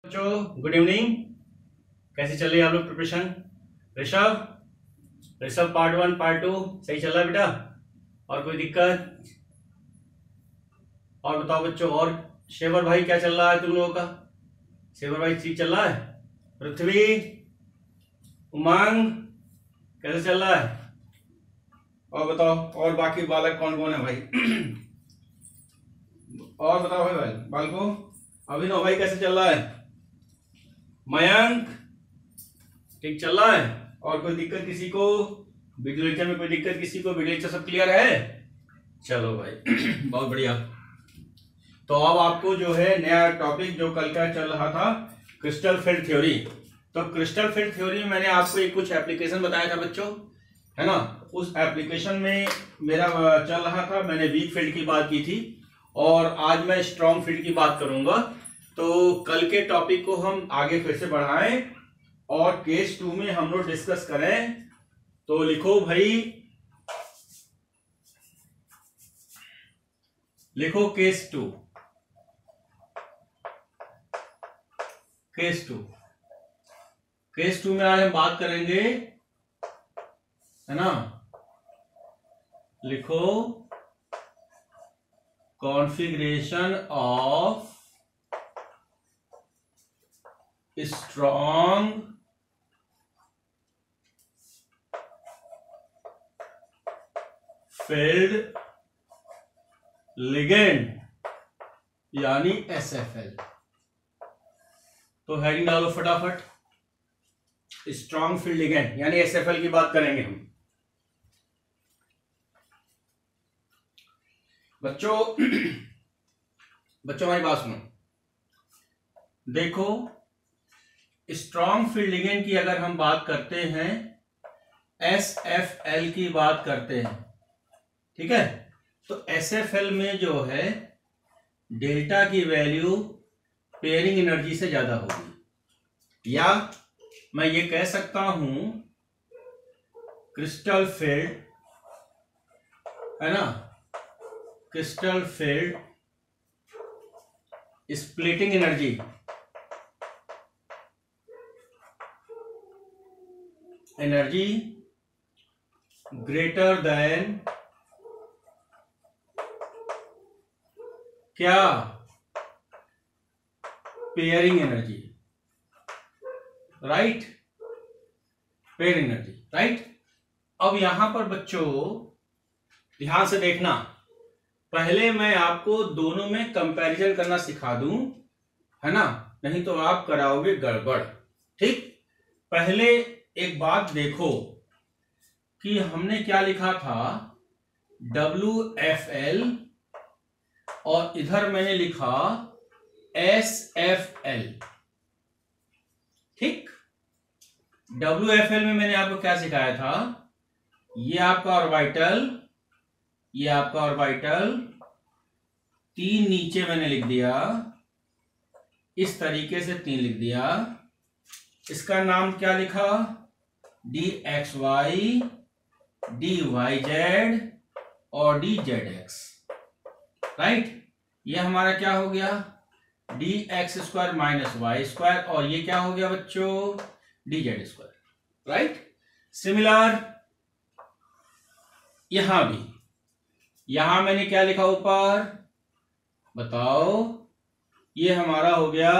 बच्चों good evening. कैसे चल रही है आप लोग preparation? Rishabh Rishabh part 1 part 2 सही चल रहा है बेटा? और कोई दिक्कत? और बताओ बच्चों। और शेवर भाई क्या चल रहा है तुम लोगों का? शेवर भाई ठीक चल रहा है? पृथ्वी, उमंग कैसे चल रहा है? और बताओ और बाकी बालक कौन कौन है भाई? और बताओ भाई बालको। अभिनव भाई कैसे चल रहा है? मयंक ठीक चल रहा है? और कोई दिक्कत किसी को? वीडियो लेक्चर में कोई दिक्कत किसी को? वीडियो लेक्चर सब क्लियर है? चलो भाई बहुत बढ़िया। तो अब आपको जो है नया टॉपिक जो कल का चल रहा था क्रिस्टल फील्ड थ्योरी। तो क्रिस्टल फील्ड थ्योरी में मैंने आपको एक कुछ एप्लीकेशन बताया था बच्चों, है ना? उस एप्लीकेशन में मेरा चल रहा था, मैंने वीक फील्ड की बात की थी और आज मैं स्ट्रॉन्ग फील्ड की बात करूंगा। तो कल के टॉपिक को हम आगे फिर से बढ़ाएं और केस 2 में हम लोग डिस्कस करें। तो लिखो भाई, लिखो केस 2। केस 2 केस 2 में आज हम बात करेंगे, है ना? लिखो configuration of strong field ligand यानी एसएफएल। तो हेडिंग डालो फटाफट, स्ट्रॉन्ग फील्ड लिगेंड यानी एसएफएल की बात करेंगे हम। बच्चों हमारी बात सुनो। देखो स्ट्रॉन्ग फील्ड लिगेंड की अगर हम बात करते हैं, एसएफएल की बात करते हैं, ठीक है? तो एसएफएल में जो है डेल्टा की वैल्यू पेयरिंग एनर्जी से ज्यादा होगी, या मैं ये कह सकता हूं क्रिस्टल फील्ड, है ना, crystal field splitting energy greater than क्या? Pairing energy, right? Pairing energy, right? अब यहां पर बच्चों ध्यान से देखना, पहले मैं आपको दोनों में कंपैरिजन करना सिखा दूं, है ना? नहीं तो आप कराओगे गड़बड़, ठीक? पहले एक बात देखो कि हमने क्या लिखा था, WFL, और इधर मैंने लिखा SFL, ठीक? WFL में मैंने आपको क्या सिखाया था, ये आपका ऑर्बिटल, ये आपका ऑर्बिटल, 3 नीचे मैंने लिख दिया, इस तरीके से 3 लिख दिया। इसका नाम क्या लिखा, DXY, DYZ और DZX, राइट? ये हमारा क्या हो गया, DX² माइनस Y², और ये क्या हो गया बच्चों, DZ², राइट? सिमिलर यहां भी, यहां मैंने क्या लिखा ऊपर, बताओ? ये हमारा हो गया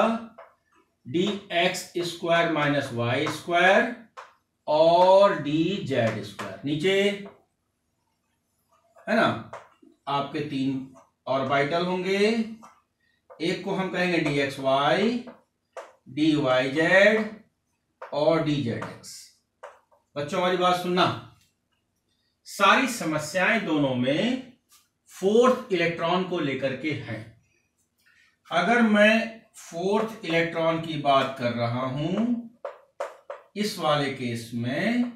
DX² माइनस Y² और DZ²। नीचे, है ना, आपके 3 ऑर्बिटल होंगे, एक को हम कहेंगे DXY, DYZ और DZX। बच्चों हमारी बात सुनना, सारी समस्याएं दोनों में 4th इलेक्ट्रॉन को लेकर के हैं। अगर मैं 4th इलेक्ट्रॉन की बात कर रहा हूं इस वाले केस में,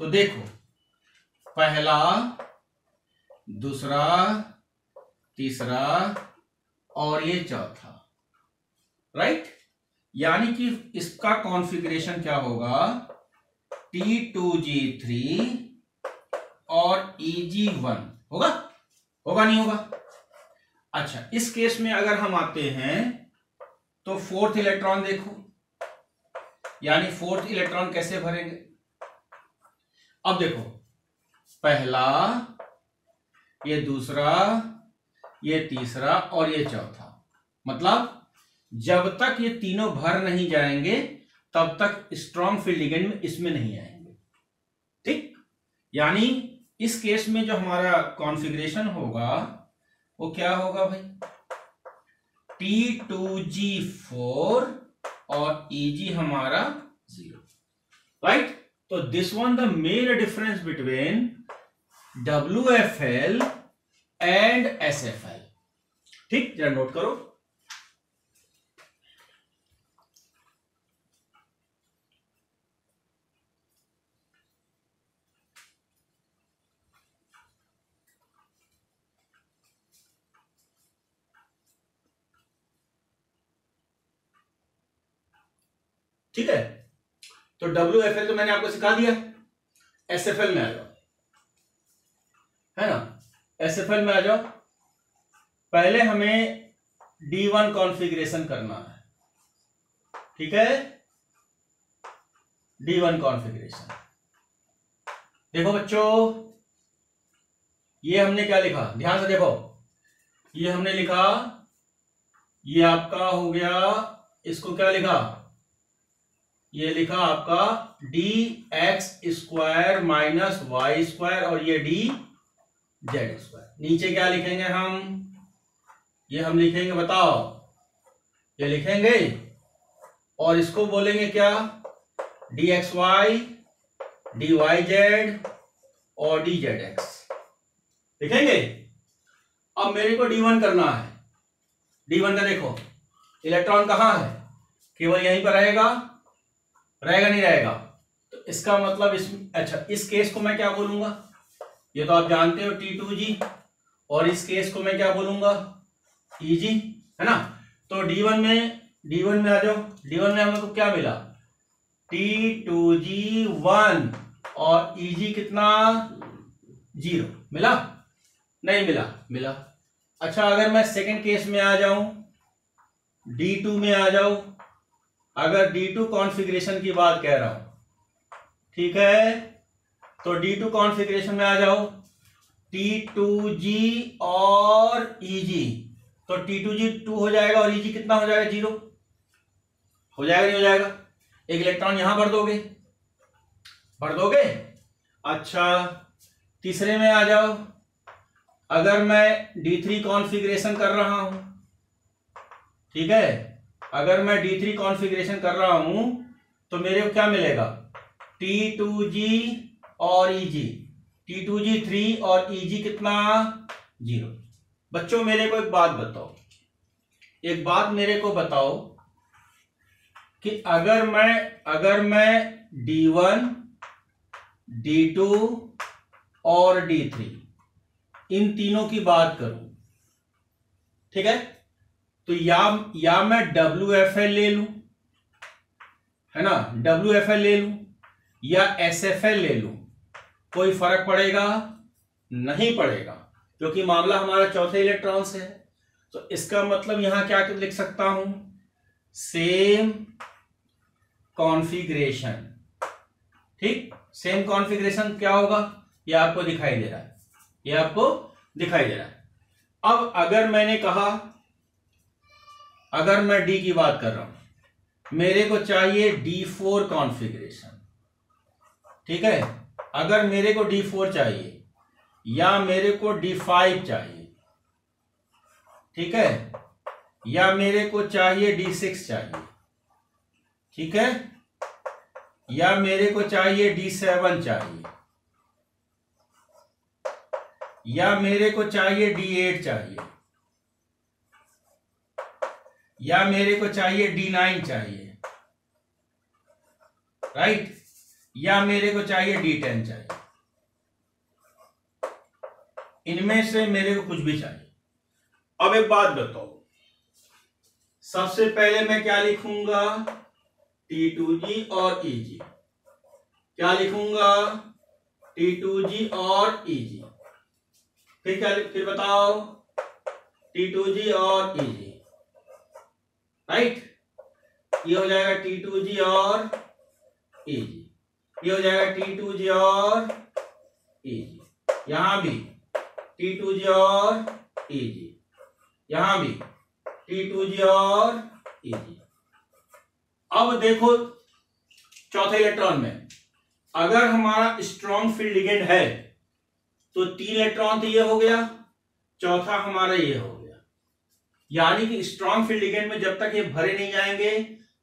तो देखो पहला, दूसरा, तीसरा और ये चौथा, राइट? यानी कि इसका कॉन्फ़िगरेशन क्या होगा, T2G3 और EG1 होगा, होगा नहीं होगा? अच्छा, इस केस में अगर हम आते हैं तो फोर्थ इलेक्ट्रॉन देखो, यानी फोर्थ इलेक्ट्रॉन कैसे भरेंगे। अब देखो, पहला, ये दूसरा, ये तीसरा और ये चौथा, मतलब जब तक ये तीनों भर नहीं जाएंगे तब तक स्ट्रॉन्ग फील्ड लिगेंड में इसमें नहीं आएंगे। ठीक, यानी इस केस में जो हमारा कॉन्फ़िगरेशन होगा वो क्या होगा भाई, T2G4 और Eg हमारा 0, राइट। तो this one the main difference between WFL and SFL। ठीक, जरा नोट करो। ठीक है, तो WFL तो मैंने आपको सिखा दिया। SFL में आ जाओ, है ना, SFL में आ जाओ। पहले हमें D1 कॉन्फ़िगरेशन करना है, ठीक है। D1 कॉन्फ़िगरेशन देखो बच्चों, ये हमने क्या लिखा, ध्यान से देखो, ये हमने लिखा, ये आपका हो गया, इसको क्या लिखा, ये लिखा आपका dx² माइनस y² और ये dz²। नीचे क्या लिखेंगे हम, ये हम लिखेंगे, बताओ, ये लिखेंगे और इसको बोलेंगे क्या, dxy, dyz और dzx लिखेंगे। अब मेरे को D1 करना है। D1 का देखो, इलेक्ट्रॉन कहां है, केवल यहीं पर रहेगा, रहेगा नहीं रहेगा, तो इसका मतलब अच्छा, इस केस को मैं क्या बोलूंगा, ये तो आप जानते हो T2G, और इस केस को मैं क्या बोलूंगा, Eg, है ना। तो D1 में आ जाओ। D1 में हमको क्या मिला, T2G1 और Eg कितना, 0 मिला, नहीं मिला, मिला। अच्छा, अगर मैं सेकंड केस में आ जाऊं, D2 में आ जाऊं, अगर D2 कॉन्फ़िगरेशन की बात कह रहा हूं, ठीक है, तो D2 कॉन्फ़िगरेशन में आ जाओ, T2G और Eg, तो T2G 2 हो जाएगा और Eg कितना हो जाएगा, 0 हो जाएगा, नहीं हो जाएगा। एक इलेक्ट्रॉन यहां भर दोगे, भर दोगे। अच्छा, तीसरे में आ जाओ, अगर मैं D3 कॉन्फ़िगरेशन कर रहा हूं, ठीक है, अगर मैं D3 कॉन्फ़िगरेशन कर रहा हूं तो मेरे को क्या मिलेगा, T2G और Eg, T2G 3 और Eg कितना, 0। बच्चों मेरे को एक बात बताओ, एक बात मेरे को बताओ कि अगर मैं D1, D2 और D3 इन तीनों की बात करूं, ठीक है, तो या मैं WFL ले लूं, है ना, WFL ले लूं या SFL ले लूं, कोई फर्क पड़ेगा, नहीं पड़ेगा, क्योंकि मामला हमारा चौथे इलेक्ट्रॉन से है। तो इसका मतलब यहां क्या लिख सकता हूं, सेम कॉन्फ़िगरेशन। ठीक, सेम कॉन्फ़िगरेशन क्या होगा, ये आपको दिखाई दे रहा है, ये आपको दिखाई दे रहा है। अब अगर मैंने कहा, अगर मैं D की बात कर रहा हूं, मेरे को चाहिए D4 कॉन्फ़िगरेशन, ठीक है, अगर मेरे को D4 चाहिए या मेरे को D5 चाहिए, ठीक है, या मेरे को चाहिए D6 चाहिए, ठीक है, या मेरे को चाहिए D7 चाहिए, या मेरे को चाहिए D8 चाहिए, या मेरे को चाहिए D9 चाहिए, राइट, या मेरे को चाहिए D10 चाहिए, इनमें से मेरे को कुछ भी चाहिए। अब एक बात बताओ, सबसे पहले मैं क्या लिखूंगा, T2G और Eg, क्या लिखूंगा, T2G और Eg, फिर क्या, फिर बताओ, T2G और Eg, राइट। ये हो जाएगा T2G और Ag, ये हो जाएगा T2G और Ag, यहां भी T2G और Ag, यहां भी T2G और Ag। अब देखो चौथे इलेक्ट्रॉन में अगर हमारा स्ट्रॉन्ग फील्ड लिगेंड है तो 3 इलेक्ट्रॉन तो ये हो गया, चौथा हमारा ये हो गया, यानी कि स्ट्रॉन्ग फील्ड लिगेंड में जब तक ये भरे नहीं जाएंगे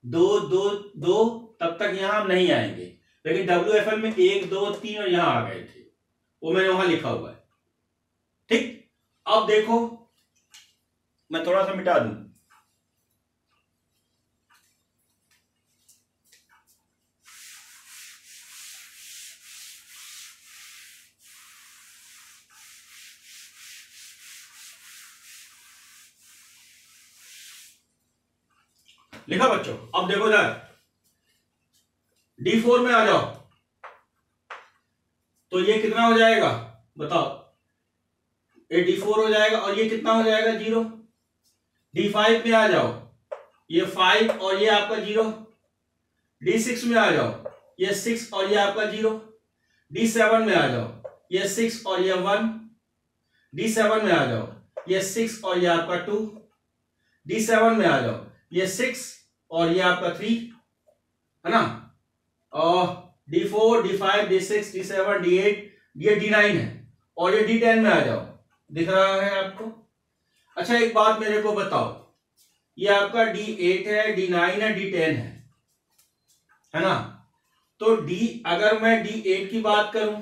2 2 2 तब तक यहां हम नहीं आएंगे। लेकिन WFL में 1 2 3 और यहां आ गए थे, वो मैंने वहां लिखा हुआ है। ठीक, अब देखो मैं थोड़ा सा मिटा दूं, लिखा बच्चों। अब देखो इधर D4 में आ जाओ, तो ये कितना हो जाएगा बताओ, ये D4 हो जाएगा और ये कितना हो जाएगा 0। D5 में आ जाओ, ये 5 और ये आपका 0। D6 में आ जाओ, ये 6 और ये आपका 0। D7 में आ जाओ, ये 6 और ये 1। D7 में आ जाओ, ये 6 और ये आपका 2। D7 में आ जाओ, ये 6 और ये आपका 3, है ना। और D4 D5 D6 D7 D8, ये D9 है और ये D10 में आ जाओ, दिख रहा है आपको। अच्छा एक बात मेरे को बताओ, ये आपका D8 है, D9 है, D10 है ना। तो अगर मैं D8 की बात करूं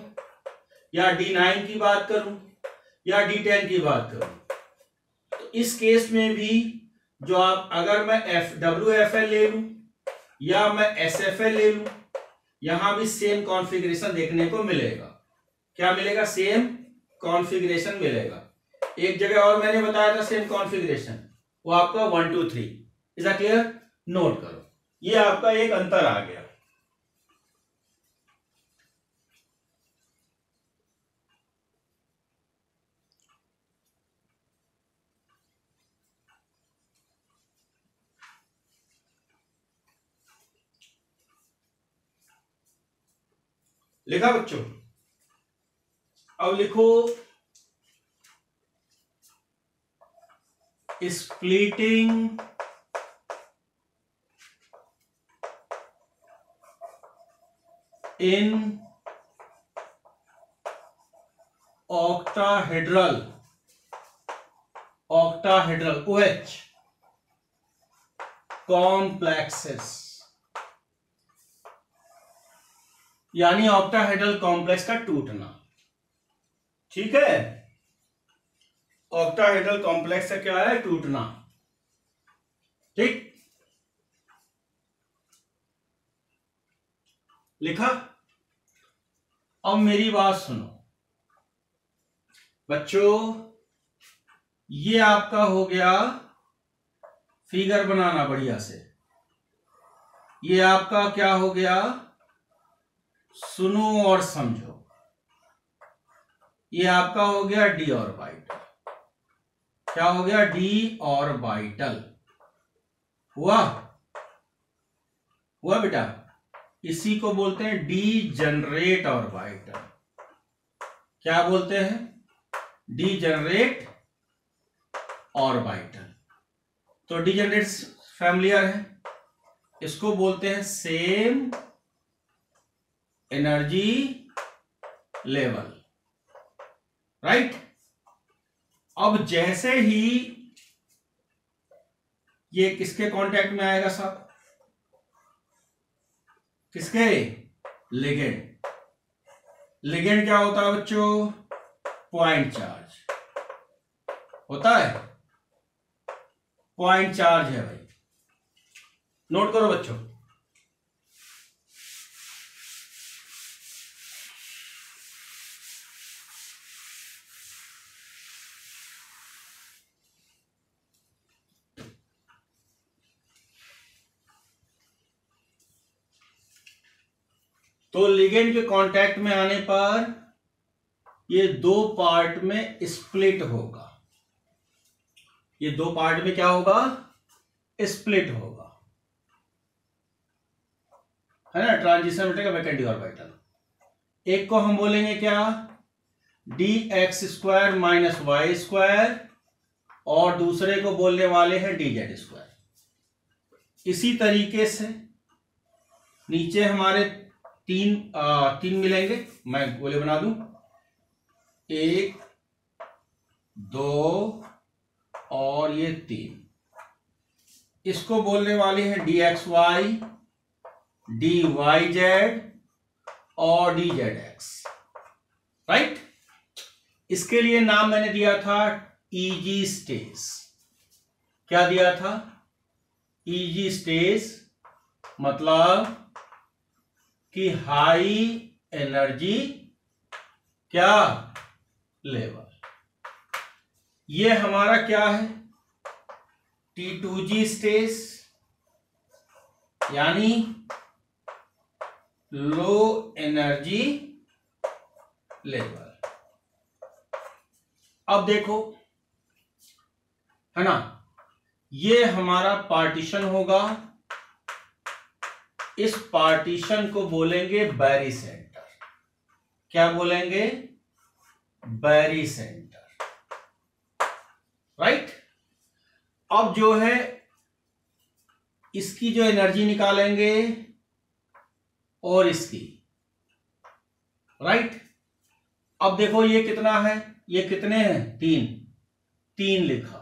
या D9 की बात करूं या D10 की बात करूं, तो इस केस में भी जो आप अगर मैं WFL ले लूं या मैं SFL ले लूं, यहां भी सेम कॉन्फ़िगरेशन देखने को मिलेगा। क्या मिलेगा? सेम कॉन्फ़िगरेशन मिलेगा। एक जगह और मैंने बताया था सेम कॉन्फ़िगरेशन, वो आपका 1 2 3। Is that clear? नोट करो, ये आपका एक अंतर आ गया। लिखा बच्चों? अब लिखो splitting in octahedral OH complexes, यानी ऑक्टाहेड्रल कॉम्प्लेक्स का टूटना। ठीक है, ऑक्टाहेड्रल कॉम्प्लेक्स का क्या है? टूटना। ठीक, लिखा? अब मेरी बात सुनो बच्चों, ये आपका हो गया फिगर बनाना बढ़िया से। ये आपका क्या हो गया? सुनो और समझो। ये आपका हो गया डी ऑर्बिटल। क्या हो गया? डी ऑर्बिटल हुआ बेटा। इसी को बोलते हैं डीजनरेट ऑर्बिटल। क्या बोलते हैं? Degenerate orbital. तो डीजनरेट फैमिलियर है, इसको बोलते हैं सेम एनर्जी लेवल, राइट। अब जैसे ही ये किसके कांटेक्ट में आएगा साहब? किसके? लिगेंड। लिगेंड क्या होता है बच्चों? पॉइंट चार्ज होता है, पॉइंट चार्ज है भाई। नोट करो बच्चों। तो लिगेंड के कांटेक्ट में आने पर ये 2 पार्ट में स्प्लिट होगा। ये 2 पार्ट में क्या होगा? स्प्लिट होगा। है ना, ट्रांजिशन मिटेगा वैकेंट डी ऑर्बिटल। एक को हम बोलेंगे क्या, d x square minus y square, और दूसरे को बोलने वाले हैं डी जेड स्क्वायर। इसी तरीके से नीचे हमारे तीन मिलेंगे, मैं गोले बना दूं, 1 2 और ये 3। इसको बोलने वाले हैं d x y, d y z और डी जेड एक्स, राइट। इसके लिए नाम मैंने दिया था ईजी स्टेज। क्या दिया था, ईजी स्टेज, मतलब कि हाई एनर्जी क्या लेवल। ये हमारा क्या है, T2G स्टेज, यानी लो एनर्जी लेवल। अब देखो, है ना, ये हमारा पार्टीशन होगा, इस पार्टीशन को बोलेंगे बैरी सेंटर। क्या बोलेंगे, बैरी सेंटर, राइट। अब जो है इसकी जो एनर्जी निकालेंगे और इसकी, राइट। अब देखो ये कितना है, ये कितने हैं, 3 लिखा,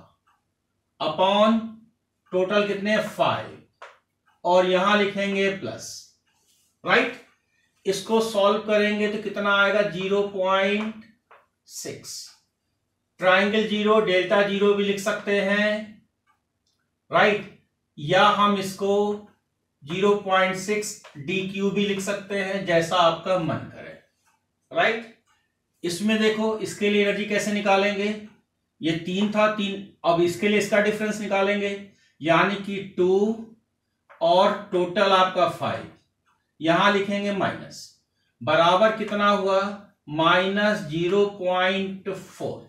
अपॉन टोटल कितने 5, और यहां लिखेंगे प्लस, राइट। इसको सॉल्व करेंगे तो कितना आएगा, 0.6। ट्राइंगल 0 डेल्टा 0 भी लिख सकते हैं, राइट। या हम इसको 0.6 DQ भी लिख सकते हैं, जैसा आपका मन करे, राइट। इसमें देखो, इसके लिए एनर्जी कैसे निकालेंगे, ये 3 था, 3, अब इसके लिए इसका डिफरेंस निकालेंगे, यानी कि 2 और टोटल आपका 5, यहां लिखेंगे माइनस, बराबर कितना हुआ, -0.4।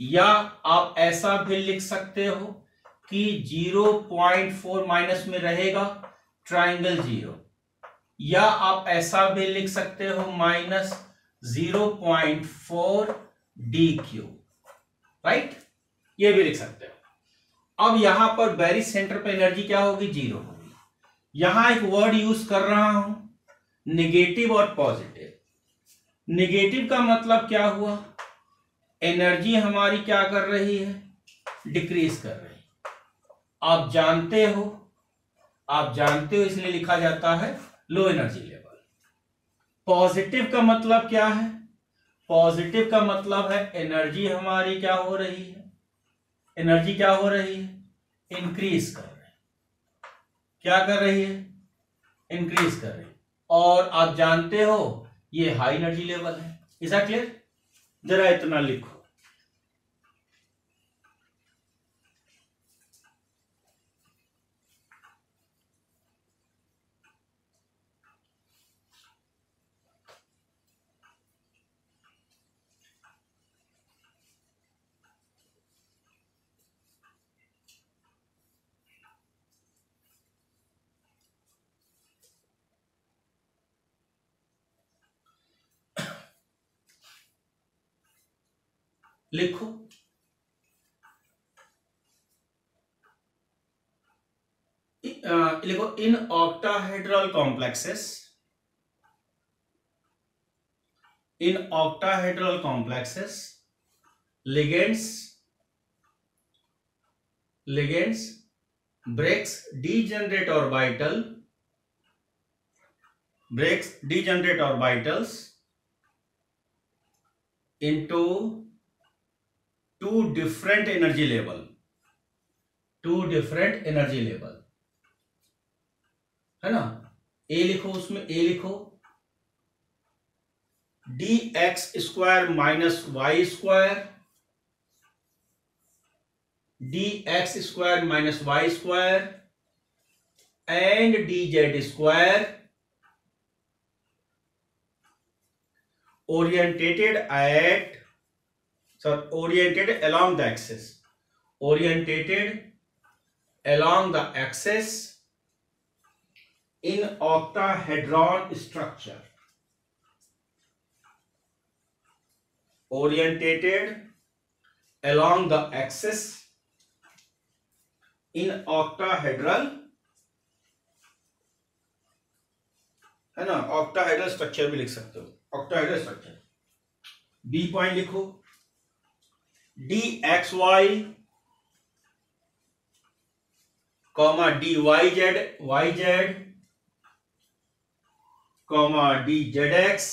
या आप ऐसा भी लिख सकते हो कि 0.4 माइनस में रहेगा ट्राइंगल 0, या आप ऐसा भी लिख सकते हो -0.4 DQ, राइट। ये भी लिख सकते हो। अब यहां पर बैरी सेंटर पे एनर्जी क्या होगी, 0 होगी। यहां एक वर्ड यूज कर रहा हूं, नेगेटिव और पॉजिटिव। नेगेटिव का मतलब क्या हुआ, एनर्जी हमारी क्या कर रही है, डिक्रीज कर रही है। आप जानते हो इसलिए लिखा जाता है लो एनर्जी लेवल। पॉजिटिव का मतलब क्या है, पॉजिटिव का मतलब है एनर्जी हमारी क्या हो रही है, एनर्जी क्या हो रही है, इंक्रीज कर रही है। क्या कर रही है, इंक्रीज कर रही है। और आप जानते हो ये हाई एनर्जी लेवल है। इज दैट क्लियर, जरा इतना लिखो, लिखो। लिखो, in octahedral complexes, ligands breaks degenerate orbitals into two different energy level, है ना। ए लिखो, उसमें ए लिखो, d x square minus y square, d x square minus y square and d z square oriented along the axis in octahedron structure orientated along the axis in octahedral, है ना, octahedral structure भी लिख सकते हो, octahedral structure. B point लिखो, d x y comma d y z comma d z x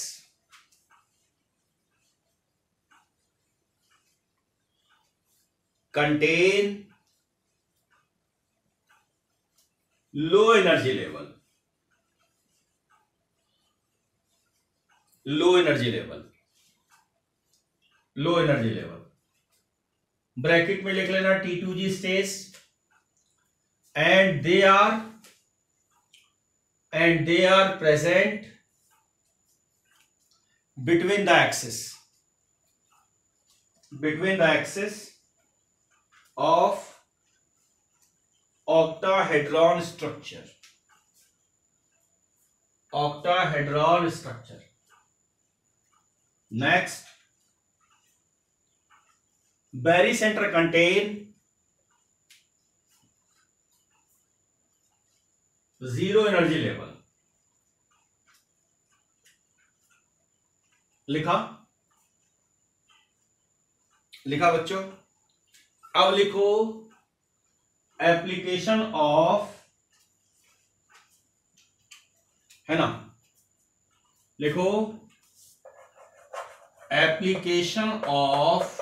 contain low energy level, low energy level bracket में लिख लेना T2G stage, and they are present between the axis of octahedron structure, next barycenter contain zero energy level, लिखा बच्चों। अब लिखो application of, है ना, लिखो application of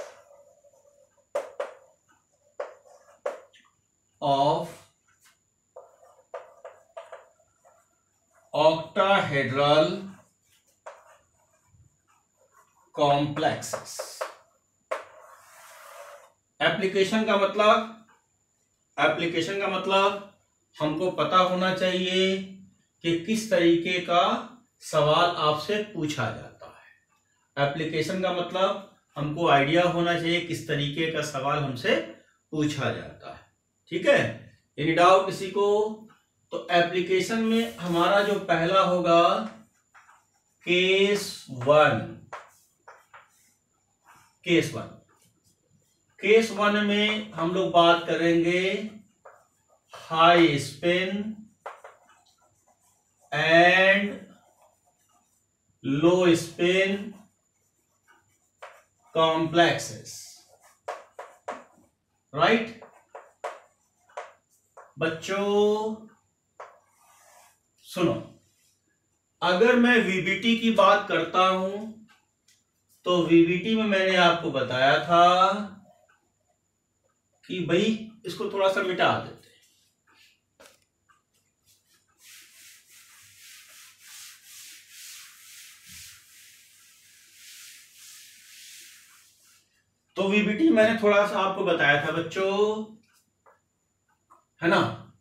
octahedral complexes। Application का मतलब हमको पता होना चाहिए कि किस तरीके का सवाल आपसे पूछा जाता है। एप्लीकेशन का मतलब हमको आइडिया होना चाहिए किस तरीके का सवाल हमसे पूछा जाता है। ठीक है, एनी डाउट किसी को? तो एप्लीकेशन में हमारा जो पहला होगा केस वन में हम लोग बात करेंगे high spin and low spin complexes, right बच्चों? सुनो, अगर मैं वीबीटी की बात करता हूं तो वीबीटी में मैंने आपको बताया था कि भाई इसको थोड़ा सा मिटा देते हैं। तो वीबीटी मैंने थोड़ा सा आपको बताया था बच्चों, है ना।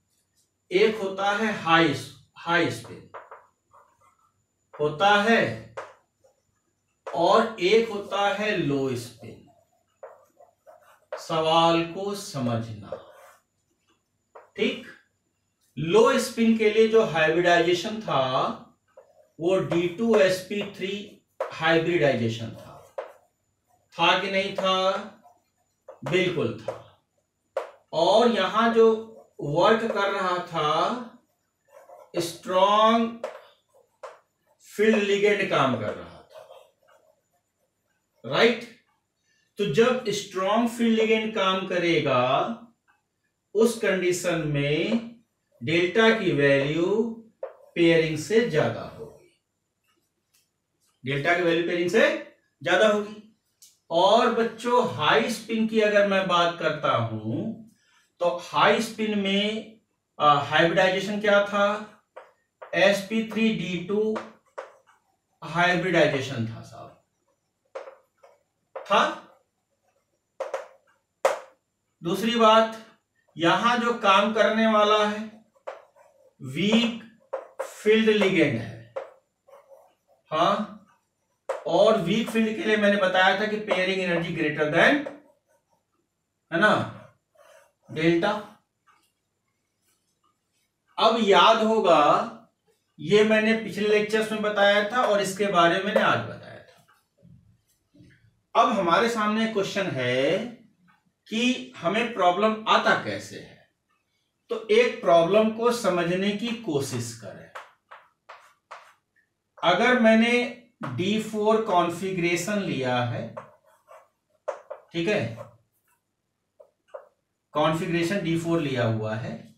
एक होता है हाई स्पिन होता है और एक होता है लो स्पिन। सवाल को समझना, ठीक। लो स्पिन के लिए जो हाइब्रिडाइजेशन था वो D2sp3 हाइब्रिडाइजेशन था कि नहीं था? बिल्कुल था। और यहां जो वर्क कर रहा था स्ट्रॉन्ग फील्ड लिगेंड काम कर रहा था, राइट। तो जब स्ट्रॉन्ग फील्ड लिगेंड काम करेगा उस कंडीशन में डेल्टा की वैल्यू पेयरिंग से ज्यादा होगी, और बच्चों हाई स्पिन की अगर मैं बात करता हूं तो हाई स्पिन में हाइब्रिडाइजेशन क्या था? sp3d2 हाइब्रिडाइजेशन था साहब, था। दूसरी बात, यहां जो काम करने वाला है वीक फील्ड लिगेंड है, हाँ। और वीक फील्ड के लिए मैंने बताया था कि पेयरिंग एनर्जी ग्रेटर देन, है ना, डेल्टा। अब याद होगा ये मैंने पिछले लेक्चर्स में बताया था और इसके बारे में मैंने आज बताया था। अब हमारे सामने क्वेश्चन है कि हमें प्रॉब्लम आता कैसे है। तो एक प्रॉब्लम को समझने की कोशिश करें। अगर मैंने D4 कॉन्फ़िगरेशन लिया है, ठीक है, कॉन्फ़िगरेशन D4 लिया हुआ है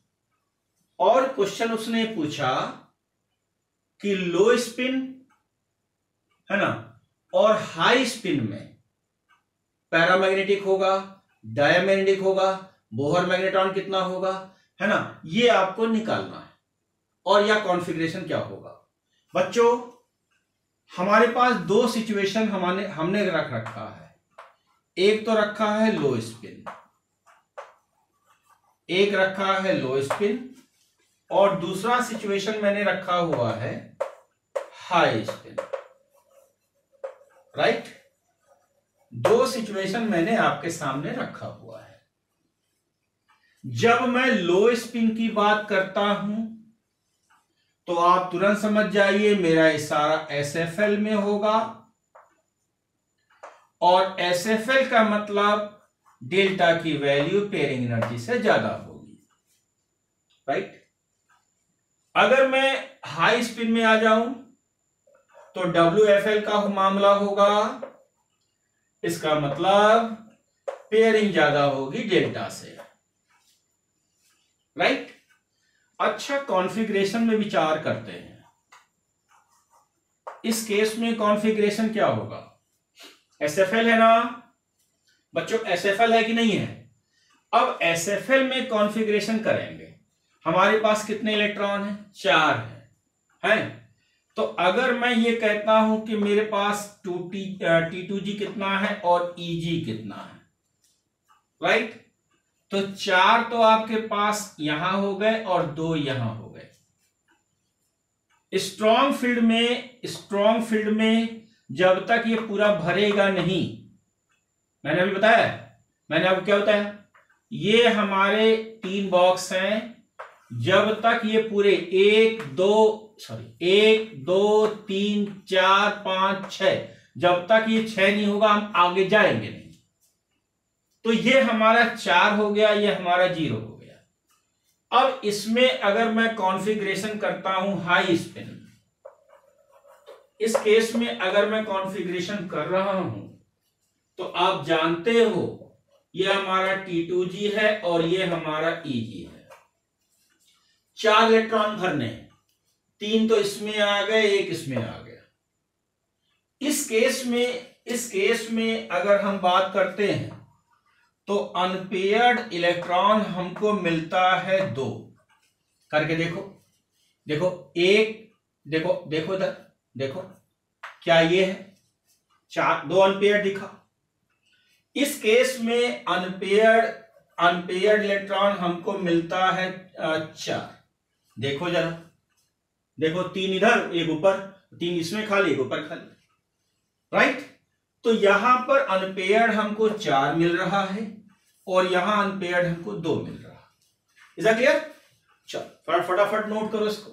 और क्वेश्चन उसने पूछा कि लो स्पिन है ना और हाई स्पिन में पैरामैग्नेटिक होगा, डायमैग्नेटिक होगा, बोहर मैग्नेट्रॉन कितना होगा, है ना, ये आपको निकालना है। और यह कॉन्फ़िगरेशन क्या होगा। बच्चों हमारे पास दो सिचुएशन हमने रख रखा है। एक तो रखा है लो स्पिन, एक रखा है लो स्पिन और दूसरा सिचुएशन मैंने रखा हुआ है हाई स्पिन, राइट। दो सिचुएशन मैंने आपके सामने रखा हुआ है। जब मैं लो स्पिन की बात करता हूं तो आप तुरंत समझ जाइए मेरा इशारा SFL में होगा और SFL का मतलब डेल्टा की वैल्यू पेयरिंग एनर्जी से ज्यादा होगी, राइट। अगर मैं हाई स्पिन में आ जाऊं तो WFL का मामला होगा, इसका मतलब पेयरिंग ज्यादा होगी डेल्टा से, राइट। अच्छा, कॉन्फ़िगरेशन में विचार करते हैं। इस केस में कॉन्फ़िगरेशन क्या होगा। SFL है ना बच्चों, SFL है कि नहीं है। अब SFL में कॉन्फ़िगरेशन करेंगे। हमारे पास कितने इलेक्ट्रॉन हैं, 4 हैं। तो अगर मैं ये कहता हूं कि मेरे पास T2G कितना है और EG कितना है, राइट। तो 4 तो आपके पास यहां हो गए और 2 यहां हो गए। स्ट्रॉन्ग फील्ड में जब तक ये पूरा भरेगा नहीं, मैंने अभी बताया, मैंने आपको क्या बताया, ये हमारे 3 बॉक्स हैं। जब तक ये पूरे 1 2 3 4 5 6, जब तक ये 6 नहीं होगा हम आगे जाएंगे नहीं। तो ये हमारा 4 हो गया, ये हमारा 0 हो गया। अब इसमें अगर मैं कॉन्फ़िगरेशन करता हूं हाई स्पिन, इस केस में अगर मैं कॉन्फ़िगरेशन कर रहा हूं तो आप जानते हो ये हमारा T2G है और ये हमारा EG है। 4 इलेक्ट्रॉन भरने, 3 तो इसमें आ गए, 1 इसमें आ गया। इस केस में अगर हम बात करते हैं तो अनपेयर्ड इलेक्ट्रॉन हमको मिलता है 2। करके देखो 1, देखो इधर देखो, क्या ये है 4, 2 अनपेयर्ड दिखा। इस केस में अनपेयर्ड इलेक्ट्रॉन हमको मिलता है 4। देखो जरा, देखो 3 इधर, 1 ऊपर, 3 इसमें खाली, 1 ऊपर खाली, राइट। तो यहां पर अनपेयर्ड हमको 4 मिल रहा है और यहां अनपेयर्ड हमको 2 मिल रहा है। Is that clear. चल फटाफट नोट करो इसको।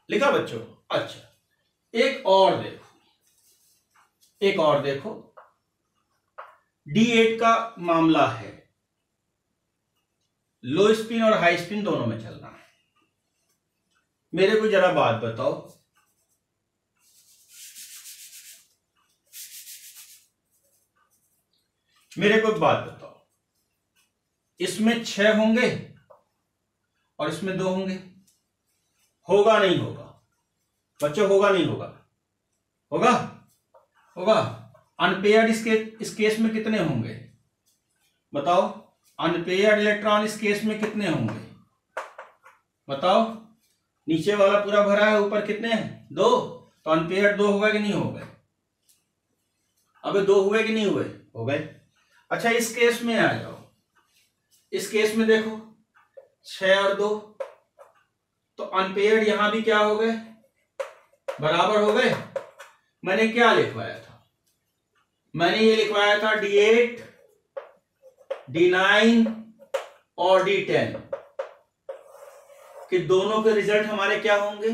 लिखा बच्चों। अच्छा, एक और देखो D8 का मामला है। लो स्पिन और हाई स्पिन दोनों में चलना है। मेरे को जरा बात बताओ, इसमें 6 होंगे और इसमें 2 होंगे, होगा नहीं होगा बच्चों, होगा नहीं होगा, होगा। अनपेयर्ड इस केस में कितने होंगे बताओ। अनपेयर्ड इलेक्ट्रॉन इस केस में कितने होंगे बताओ। नीचे वाला पूरा भरा है, ऊपर कितने हैं 2, तो अनपेयर्ड 2 हो गए कि नहीं हो गए? अबे 2 हुए कि नहीं हुए? हो गए। अच्छा इस केस में आ जाओ, इस केस में देखो 6 और 2, तो अनपेयर्ड यहां भी क्या हो गए? बराबर हो गए। मैंने क्या लिखवाया था? मैंने ये लिखवाया था D8, D9 और D10 कि दोनों के रिजल्ट हमारे क्या होंगे?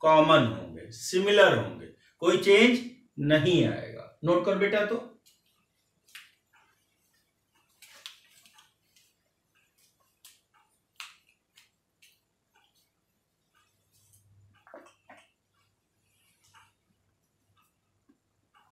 कॉमन होंगे, सिमिलर होंगे, कोई चेंज नहीं आएगा। नोट कर बेटा। तो